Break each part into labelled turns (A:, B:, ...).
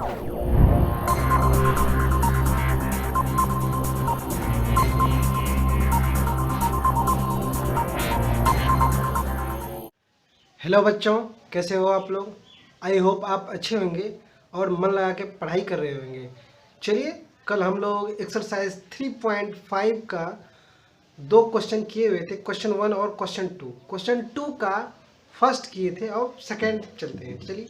A: Hello बच्चों, कैसे हो आप लोग। आई होप आप अच्छे होंगे और मन लगा के पढ़ाई कर रहे होंगे। चलिए, कल हम लोग एक्सरसाइज 3.5 का 2 क्वेश्चन किए हुए थे, क्वेश्चन 1 और क्वेश्चन 2। क्वेश्चन 2 का फर्स्ट किए थे और सेकंड चलते हैं। चलिए,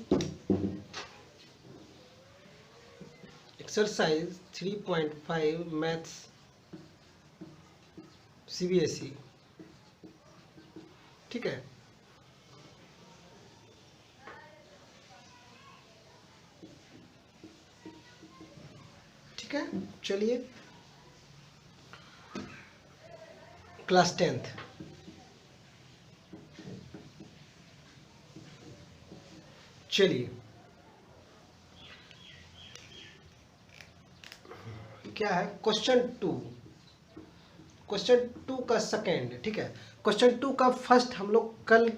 A: एक्सरसाइज 3.5 मैथ्स CBSE, ठीक है। ठीक है, चलिए, क्लास 10th। चलिए, क्या है क्वेश्चन 2। क्वेश्चन 2 का सेकंड, ठीक है। क्वेश्चन 2 का फर्स्ट हम लोग कल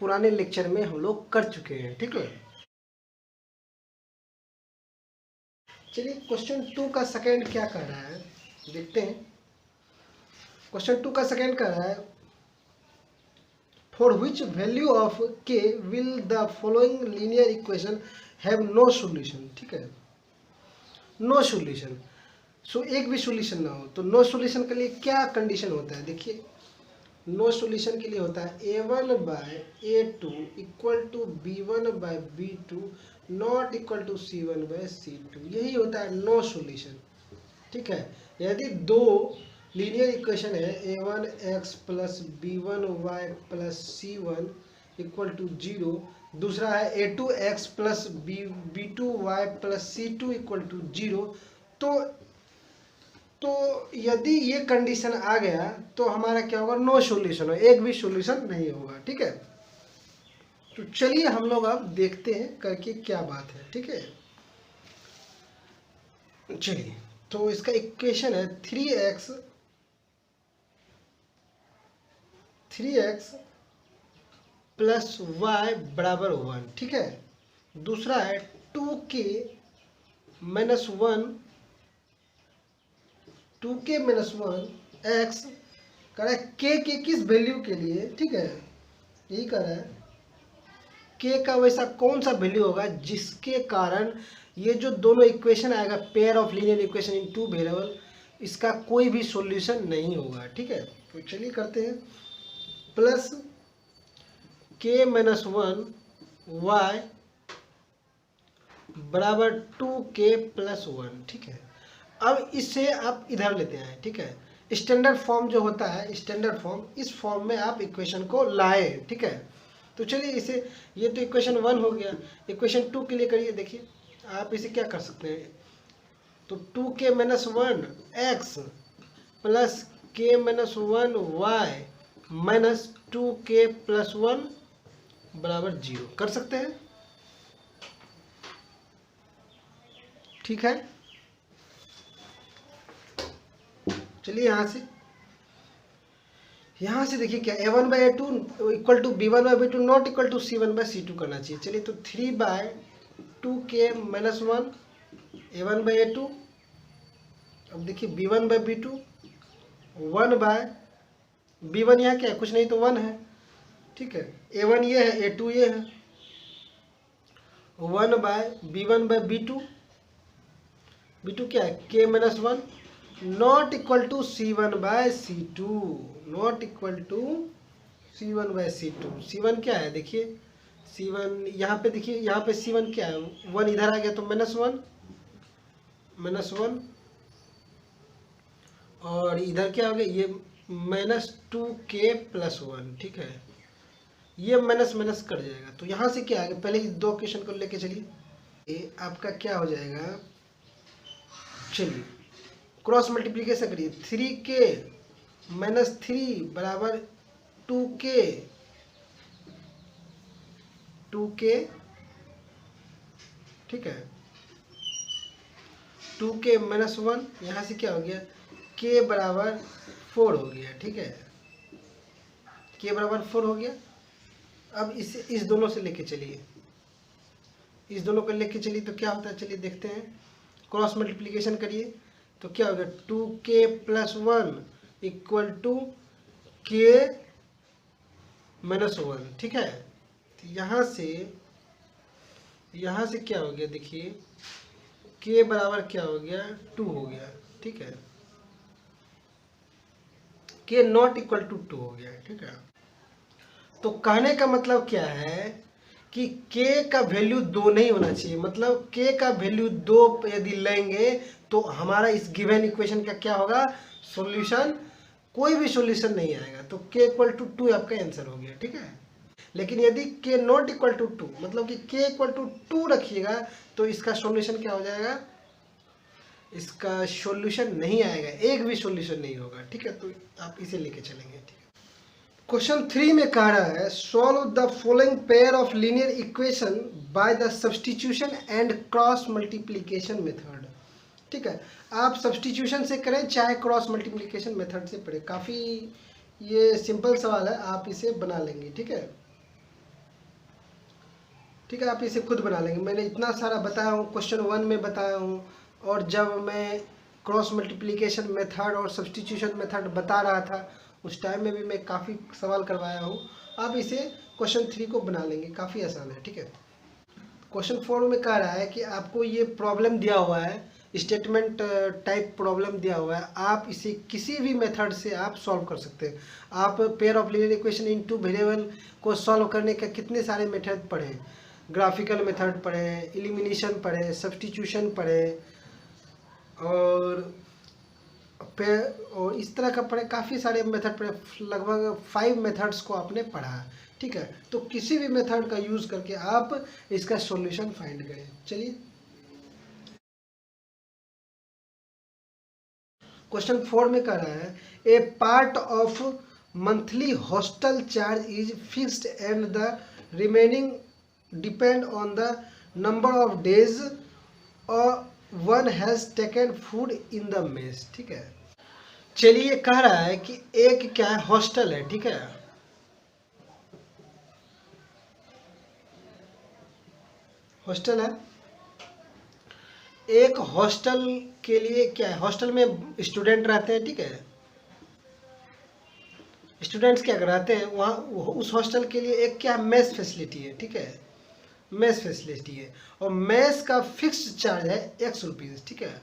A: पुराने लेक्चर में हम लोग कर चुके हैं, ठीक है। चलिए, क्वेश्चन 2 का सेकंड क्या कर रहा है देखते हैं। क्वेश्चन 2 का सेकंड कर रहा है, for which value of k will the following linear equation have no solution, ठीक है। नो सॉल्यूशन, सो एक भी सॉल्यूशन ना हो, तो नो सॉल्यूशन के लिए क्या कंडीशन होता है देखिए। नो सॉल्यूशन के लिए होता है a1 by a2 equal to b1 by b2 not equal to c1 by c2। यही होता है नो सॉल्यूशन, ठीक है। यदि दो लीनियर इक्वेशन है a1x plus b1y plus c1 equal to 0, दूसरा है a2x plus b2y plus c2 equal to 0, तो यदि ये कंडीशन आ गया तो हमारा क्या होगा, नो सॉल्यूशन हो, एक भी सॉल्यूशन नहीं होगा, ठीक है। तो चलिए हम लोग अब देखते हैं करके क्या बात है, ठीक है। चलिए, तो इसका इक्वेशन है 3x प्लस वाई बराबर 1, ठीक है। दूसरा है 2k माइनस 1 एक्स कह रहा है k के किस वैल्यू के लिए, ठीक है। यही कह रहा है k का वैसा कौन सा वैल्यू होगा जिसके कारण ये जो दोनों इक्वेशन आएगा, pair of linear equation in two variable, इसका कोई भी सॉल्यूशन नहीं होगा, ठीक है। तो चलिए करते हैं, प्लस k माइनस 1 वाई बराबर 2k प्लस 1, ठीक है। अब इससे आप इधर लेते हैं, ठीक है। स्टैंडर्ड फॉर्म जो होता है, स्टैंडर्ड फॉर्म, इस फॉर्म में आप इक्वेशन को लाए, ठीक है। तो चलिए इसे, ये तो इक्वेशन 1 हो गया। इक्वेशन 2 के लिए करिए, देखिए आप इसे क्या कर सकते हैं। तो 2k minus 1 x plus k minus 1 y minus 2k plus 1 बराबर 0 कर सकते हैं, ठीक है। चलिए यहाँ से देखिए क्या, a1 by a2 equal to b1 by b2 not equal to c1 by c2 करना चाहिए। चलिए, तो 3 bye 2k minus 1 a1 by a2, अब देखिए b1 by b2 1 bye b1, यहाँ क्या है, कुछ नहीं तो 1 है, ठीक है। a1 ये है, a2 ये है, 1 बाय b1 बाई b2 क्या है, k minus 1 not equal to c1 by c2, not equal to c1 by c2। c1 क्या है देखिए, c1 यहाँ पे देखिए, यहाँ पे c1 क्या है, 1 इधर आ गया तो माइनस वन, और इधर क्या हो गया, ये -2k प्लस 1, ठीक है। ये माइनस माइनस कट जाएगा, तो यहाँ से क्या आएगा, पहले इस दो क्वेश्चन को लेके चलिए, ये आपका क्या हो जाएगा। चलिए क्रॉस मल्टीप्लीकेशन करिए, 3k माइनस 3 बराबर 2k, ठीक है। 2k माइनस 1, यहाँ से क्या हो गया, k बराबर 4 हो गया, ठीक है। k बराबर 4 हो गया। अब इसे इस दोनों से लेके चलिए, इस दोनों को लेके चलिए तो क्या होता है, चलिए देखते हैं। क्रॉस मल्टीप्लिकेशन करिए तो क्या होगा, 2k + 1 इक्वल टू k - 1, ठीक है। तो यहाँ से क्या हो गया, देखिए k बराबर क्या हो गया, 2 हो गया, ठीक है। k नॉट इक्वल टू 2 हो गया, ठीक है। तो कहने का मतलब क्या है कि k का वैल्यू 2 नहीं होना चाहिए, मतलब k का वैल्यू 2 यदि लेंगे तो हमारा इस गिवन इक्वेशन का क्या होगा, सॉल्यूशन, कोई भी सॉल्यूशन नहीं आएगा। तो k = 2 आपका आंसर हो गया, ठीक है। लेकिन यदि k नॉट इक्वल टू 2, मतलब कि k = 2 रखिएगा तो इसका सॉल्यूशन क्या हो जाएगा, इसका सॉल्यूशन नहीं आएगा, एक भी सॉल्यूशन नहीं होगा, ठीक है। तो आप इसे लेके चलेंगे, ठीक है। क्वेश्चन 3 में कह रहा है solve the following pair of linear equation by the substitution and cross multiplication method, ठीक है। आप सब्स्टिट्यूशन से करें चाहे क्रॉस मल्टीप्लिकेशन मेथड से पढ़ें, काफ़ी ये सिंपल सवाल है, आप इसे बना लेंगे, ठीक है। ठीक है, आप इसे खुद बना लेंगे। मैंने इतना सारा बताया हूँ, क्वेश्चन 1 में बताया हूँ, और जब मैं क्रॉस मल्टीप्लिकेशन मेथड और सब्स्टिट्यूशन मेथड बता रहा था उस टाइम में भी मैं काफ़ी सवाल करवाया हूँ। आप इसे क्वेश्चन 3 को बना लेंगे, काफ़ी आसान है, ठीक है। क्वेश्चन 4 में कह रहा है कि आपको ये प्रॉब्लम दिया हुआ है, स्टेटमेंट टाइप प्रॉब्लम दिया हुआ है, आप इसे किसी भी मेथड से आप सॉल्व कर सकते हैं। आप pair of linear equation in 2 variable को सॉल्व करने का कितने सारे मेथड पढ़े, ग्राफिकल मेथड पढ़े, एलिमिनेशन पढ़े, सब्स्टिट्यूशन पढ़े, और इस तरह का पढ़े, काफ़ी सारे मेथड पढ़े, लगभग 5 मेथड्स को आपने पढ़ा, ठीक है। तो किसी भी मेथड का यूज़ करके आप इसका सॉल्यूशन फाइंड करें। चलिए क्वेश्चन 4 में कह रहा है a part of monthly hostel charge is fixed and the remaining depend on the number of days one has taken food in the mess, ठीक है। चलिए कह रहा है कि एक क्या है, हॉस्टल है, ठीक है। हॉस्टल है, एक हॉस्टल के लिए क्या है, हॉस्टल में स्टूडेंट रहते हैं, ठीक है। स्टूडेंट्स क्या रहते हैं वहाँ, उस हॉस्टल के लिए एक क्या मेस फैसिलिटी है, ठीक है, मेस फैसिलिटी है। और मेस का फिक्स्ड चार्ज है ₹X, ठीक है।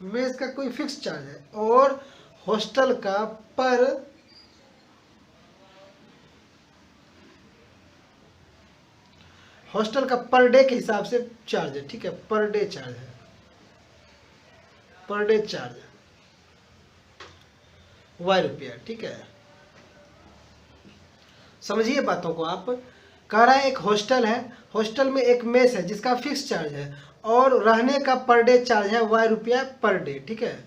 A: मेस का कोई फिक्स चार्ज है, और हॉस्टल का पर डे के हिसाब से चार्ज है, ठीक है, पर डे चार्ज है, पर डे चार्ज ₹Y, ठीक है। समझिए बातों को आप। कह रहा है एक हॉस्टल है, हॉस्टल में एक मेस है जिसका फिक्स चार्ज है, और रहने का पर डे चार्ज है ₹Y पर डे, ठीक है,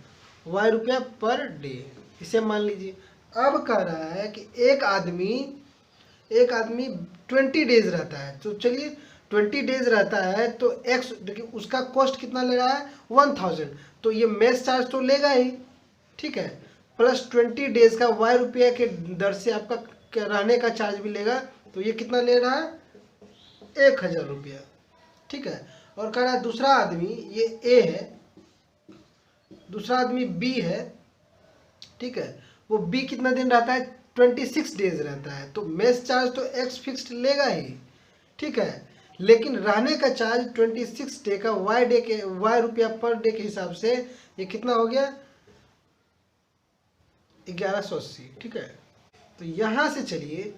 A: ₹Y पर डे, इसे मान लीजिए। अब कह रहा है कि एक आदमी 20 डेज रहता है, तो चलिए 20 डेज रहता है तो एक्स, देखिए उसका कॉस्ट कितना ले रहा है, 1000, तो ये मेस चार्ज तो लेगा ही, ठीक है, प्लस 20 डेज का ₹Y के दर से आपका रहने का चार्ज भी लेगा, तो ये कितना ले रहा है, ₹1000, ठीक है। और कह रहा है दूसरा आदमी, ये ए है, दूसरा आदमी बी है, ठीक है, वो बी कितना दिन रहता है, 26 डेज रहता है, तो मेस चार्ज तो एक्स फिक्स्ड लेगा ही, ठीक है, लेकिन रहने का चार्ज 26 डे का ₹Y पर डे के हिसाब से ये कितना हो गया, 1180, ठीक है। तो यहाँ से चलिए,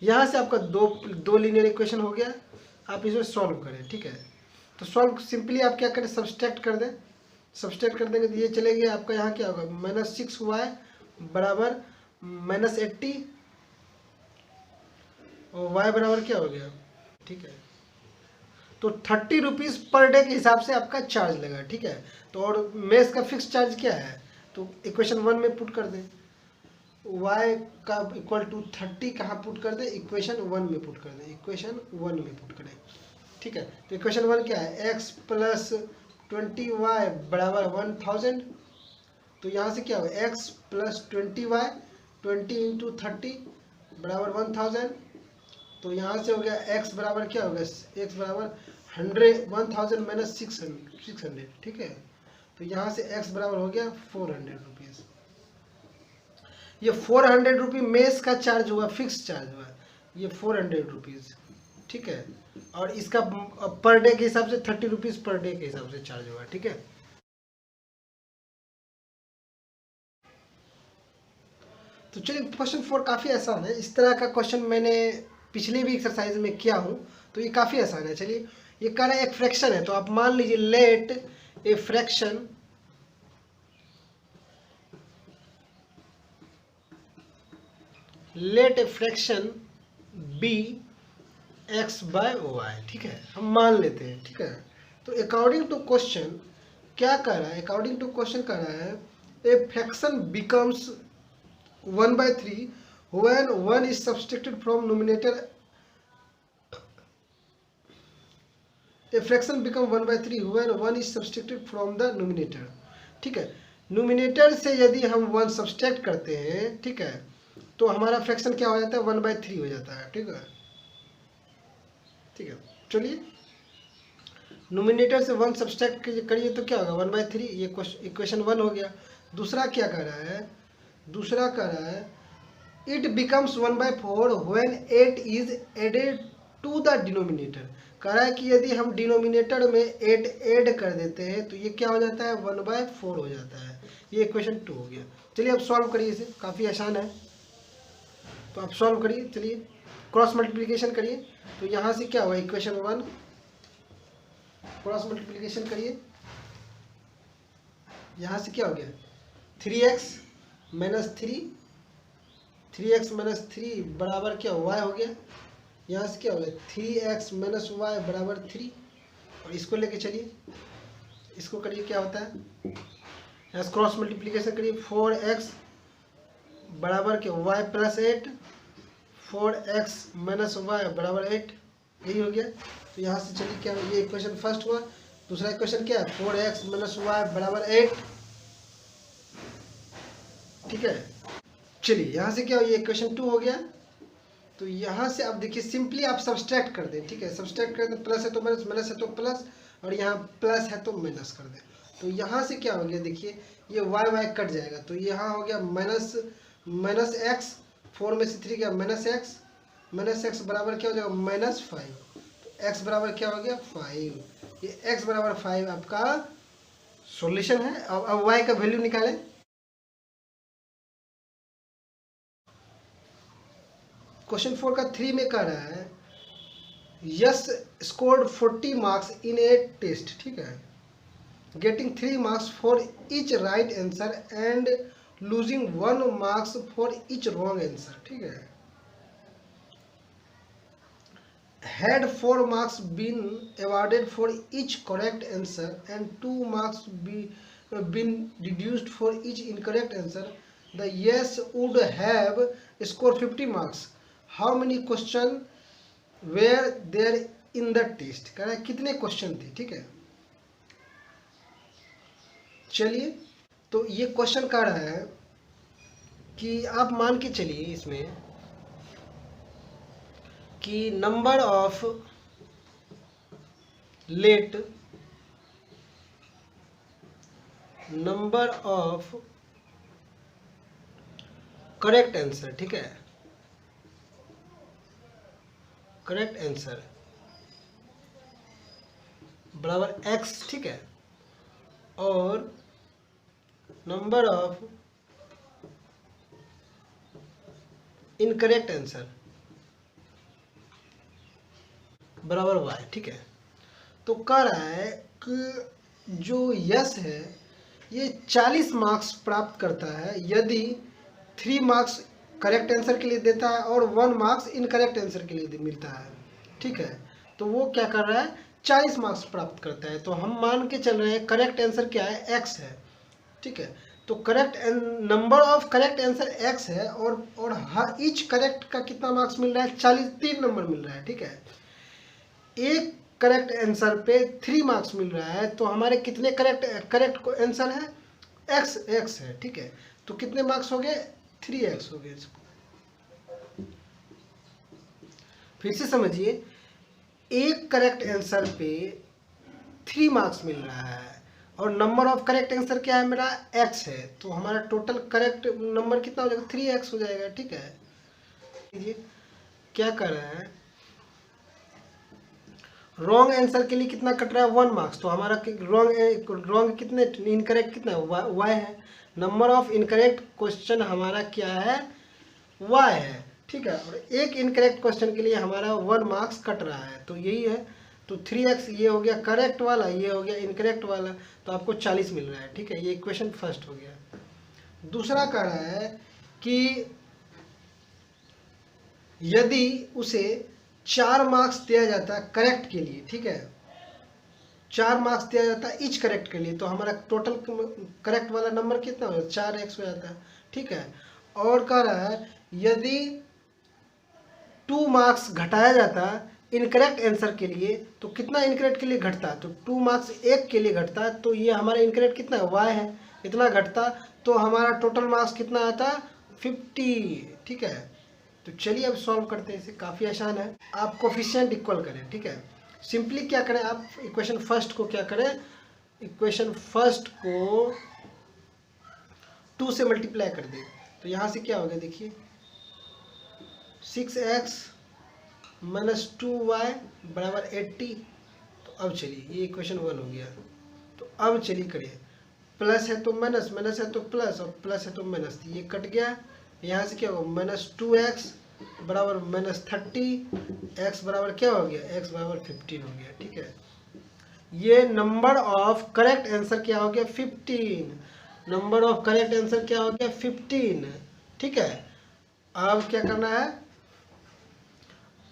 A: यहाँ से आपका दो लीनियर इक्वेशन हो गया, आप इसे सॉल्व करें, ठीक है। तो सॉल्व सिंपली आप क्या करें, सब्सट्रैक्ट कर दें, सब्सट्रैक्ट कर देंगे तो ये चलेगा आपका, यहाँ क्या होगा, -6Y बराबर -80, और Y बराबर क्या हो गया, ठीक है। तो ₹30 पर डे के हिसाब से आपका चार्ज लगा, ठीक है। तो और मेस का फिक्स चार्ज क्या है, तो इक्वेशन 1 में पुट कर दें, y का इक्वल टू 30 कहाँ पुट कर दें, इक्वेशन 1 में पुट कर दें, इक्वेशन 1 में पुट करें, ठीक है। तो इक्वेशन 1 क्या है, x + 20y बराबर 1000, तो यहाँ से क्या होगा, x + 20y 20 × 30 बराबर 1000, तो यहाँ से हो गया x बराबर क्या होगा, x बराबर 1000 माइनस 600, ठीक है। तो यहाँ से x बराबर हो गया 400 रुपीज़। ये 400 रुपये मेस का चार्ज हुआ, फिक्स चार्ज हुआ, ये 400 रुपीज़, ठीक है। और इसका पर डे के हिसाब से 30 रुपीज़ पर डे के हिसाब से चार्ज हुआ, ठीक है। तो चलिए क्वेश्चन 4 काफ़ी आसान है। इस तरह का क्वेश्चन मैंने पिछले भी एक्सरसाइज में किया हूँ, तो ये काफ़ी आसान है। चलिए, ये कह रहा है एक फ्रैक्शन है, तो आप मान लीजिए let a fraction b x by y, ठीक है, हम मान लेते हैं, ठीक है। तो अकॉर्डिंग टू क्वेश्चन क्या कह रहा है, अकॉर्डिंग टू क्वेश्चन कह रहा है a fraction becomes 1/3 when 1 is subtracted from numerator. A fraction become 1/3 when 1 is subtracted from the numerator, ठीक है। न्यूमिनेटर से यदि हम 1 सब्सट्रैक्ट करते हैं, ठीक है, तो हमारा फ्रैक्शन क्या हो जाता है, 1/3 हो जाता है, ठीक है, ठीक है। चलिए, न्यूमिनेटर से 1 सब्सट्रैक्ट करिए तो क्या होगा, 1/3, ये इक्वेशन 1 हो गया। दूसरा क्या कर रहा है, दूसरा कह रहा है it becomes 1/4 when 8 is added to the denominator. कह रहा है कि यदि हम डिनोमिनेटर में 8 ऐड कर देते हैं तो ये क्या हो जाता है, 1/4 हो जाता है। ये इक्वेशन 2 हो गया। चलिए अब सॉल्व करिए, इसे काफ़ी आसान है, तो आप सॉल्व करिए। चलिए क्रॉस मल्टीप्लिकेशन करिए, तो यहाँ से क्या हुआ, इक्वेशन 1 क्रॉस मल्टीप्लिकेशन करिए, यहाँ से क्या हो गया, 3x माइनस 3x माइनस 3 बराबर क्या y हो गया, यहाँ से क्या हो गया 3x माइनस वाई बराबर 3। और इसको लेके चलिए, इसको करिए, क्या होता है, यहाँ से क्रॉस मल्टीप्लिकेशन करिए, 4x बराबर क्या y plus 8, 4x minus Y बराबर 8, यही हो गया। तो यहाँ से चलिए क्या, ये इक्वेशन फर्स्ट हुआ। दूसरा इक्वेशन क्या है, 4x माइनस वाई बराबर 8, ठीक है। चलिए यहाँ से क्या हो, ये इक्वेशन 2 हो गया। तो यहाँ से आप देखिए सिंपली आप सब्सट्रैक्ट कर दें, ठीक है, सब्सट्रैक्ट कर दें, प्लस है तो माइनस, माइनस है तो प्लस, और यहाँ प्लस है तो माइनस कर दें। तो यहाँ से क्या हो गया, देखिए ये y कट जाएगा, तो यहाँ हो गया माइनस एक्स, 4 में से 3 गया माइनस एक्स बराबर क्या हो जाएगा, -5। तो x बराबर क्या हो गया, 5। ये x बराबर 5 आपका सॉल्यूशन है। अब y का वैल्यू निकालें। क्वेश्चन 4 का 3 में कह रहा है Yash scored 40 marks in a test, ठीक है, getting 3 marks for each right answer and losing 1 marks for each wrong answer, ठीक है। Had 4 marks been awarded for each correct answer and 2 marks been deducted for each incorrect answer, the yes would have scored 50 marks. How many question were there in the test? कह रहा है कितने question थे, ठीक है। चलिए, तो ये क्वेश्चन कह रहा है कि आप मान के चलिए इसमें कि नंबर ऑफ करेक्ट आंसर, ठीक है, करेक्ट आंसर बराबर x, ठीक है, और नंबर ऑफ इनकरेक्ट आंसर बराबर y, ठीक है। तो कह रहा है कि जो यस है ये 40 मार्क्स प्राप्त करता है यदि 3 मार्क्स करेक्ट आंसर के लिए देता है और 1 मार्क्स इनकरेक्ट आंसर के लिए मिलता है, ठीक है। तो वो क्या कर रहा है, 40 मार्क्स प्राप्त करता है। तो हम मान के चल रहे हैं करेक्ट आंसर क्या है, x है, ठीक है। तो correct number of correct answer x है और हर ईच करेक्ट का कितना मार्क्स मिल रहा है, 3 नंबर मिल रहा है, ठीक है। एक करेक्ट आंसर पे 3 मार्क्स मिल रहा है, तो हमारे कितने करेक्ट आंसर है, x है, ठीक है। तो कितने मार्क्स हो गए, 3x हो गए। फिर से समझिए, एक करेक्ट आंसर पे 3 मार्क्स मिल रहा है और नंबर ऑफ करेक्ट आंसर क्या है मेरा x है, तो हमारा टोटल करेक्ट नंबर कितना हो जाएगा 3x हो जाएगा। ठीक है, क्या कर रहा है, रॉन्ग आंसर के लिए कितना कट रहा है 1 मार्क्स, तो हमारा रॉन्ग कितने इनकरेक्ट कितना है y है। नंबर ऑफ इनकरेक्ट क्वेश्चन हमारा क्या है y है। ठीक है, और एक इनकरेक्ट क्वेश्चन के लिए हमारा 1 मार्क्स कट रहा है, तो यही है। तो 3x ये हो गया करेक्ट वाला, ये हो गया इनकरेक्ट वाला, तो आपको 40 मिल रहा है। ठीक है, ये इक्वेशन फर्स्ट हो गया। दूसरा कह रहा है कि यदि उसे 4 मार्क्स दिया जाता करेक्ट के लिए, ठीक है 4 मार्क्स दिया जाता ईच करेक्ट के लिए, तो हमारा टोटल करेक्ट वाला नंबर कितना हो जाता 4x हो जाता है। ठीक है, और कह रहा है यदि 2 मार्क्स घटाया जाता इनकरेक्ट आंसर के लिए, तो कितना इनकरेक्ट के लिए घटता, तो 2 मार्क्स 1 के लिए घटता, तो ये हमारा इनकरेक्ट कितना है y है, इतना घटता, तो हमारा टोटल मार्क्स कितना आता 50। ठीक है, तो चलिए अब सॉल्व करते हैं इसे, काफ़ी आसान है। आप कोफिशिएंट इक्वल करें। ठीक है, सिंपली क्या करें, आप इक्वेशन फर्स्ट को क्या करें, इक्वेशन फर्स्ट को 2 से मल्टीप्लाई कर दें, तो यहाँ से क्या हो गया देखिए 6x माइनस 2y बराबर 80। तो अब चलिए ये इक्वेशन 1 हो गया। तो अब चलिए करिए, प्लस है तो माइनस, माइनस है तो प्लस, और प्लस है तो माइनस, ये कट गया। यहाँ से क्या होगा माइनस 2x बराबर माइनस 30, x बराबर क्या हो गया, x बराबर 15 हो गया। ठीक है, ये नंबर ऑफ करेक्ट आंसर क्या हो गया 15, नंबर ऑफ करेक्ट आंसर क्या हो गया 15। ठीक है, अब क्या करना है,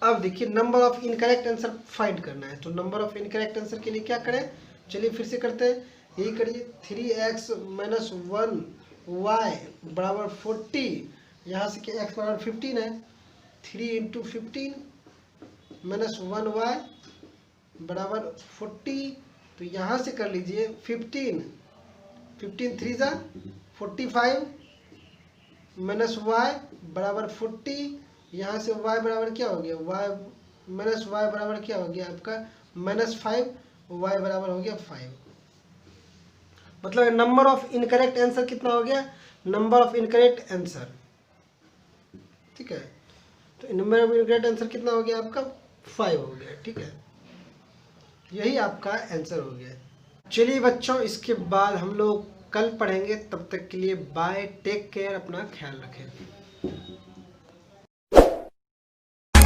A: अब देखिए number of incorrect answer find करना है। तो नंबर ऑफ इनकरेक्ट आंसर के लिए क्या करें, चलिए फिर से करते हैं, यही करिए 3x माइनस 1y बराबर 40, यहाँ से क्या x बराबर 15 है, 3 इंटू 15 माइनस 1y बराबर 40, तो यहाँ से कर लीजिए 15 3 जा 45 माइनस y बराबर 40, यहाँ से y बराबर क्या हो गया, y माइनस y बराबर क्या हो गया आपका माइनस 5, y बराबर हो गया 5। मतलब नंबर ऑफ इनकरेक्ट आंसर कितना हो गया, नंबर ऑफ इनकरेक्ट आंसर। ठीक है, तो नंबर ऑफ इनकरेक्ट आंसर कितना हो गया आपका 5 हो गया। ठीक है, यही आपका आंसर हो गया। चलिए बच्चों, इसके बाद हम लोग कल पढ़ेंगे, तब तक के लिए बाय, टेक केयर, अपना ख्याल रखें।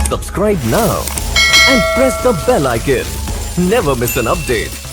B: Subscribe now and press the bell icon. Never miss an update.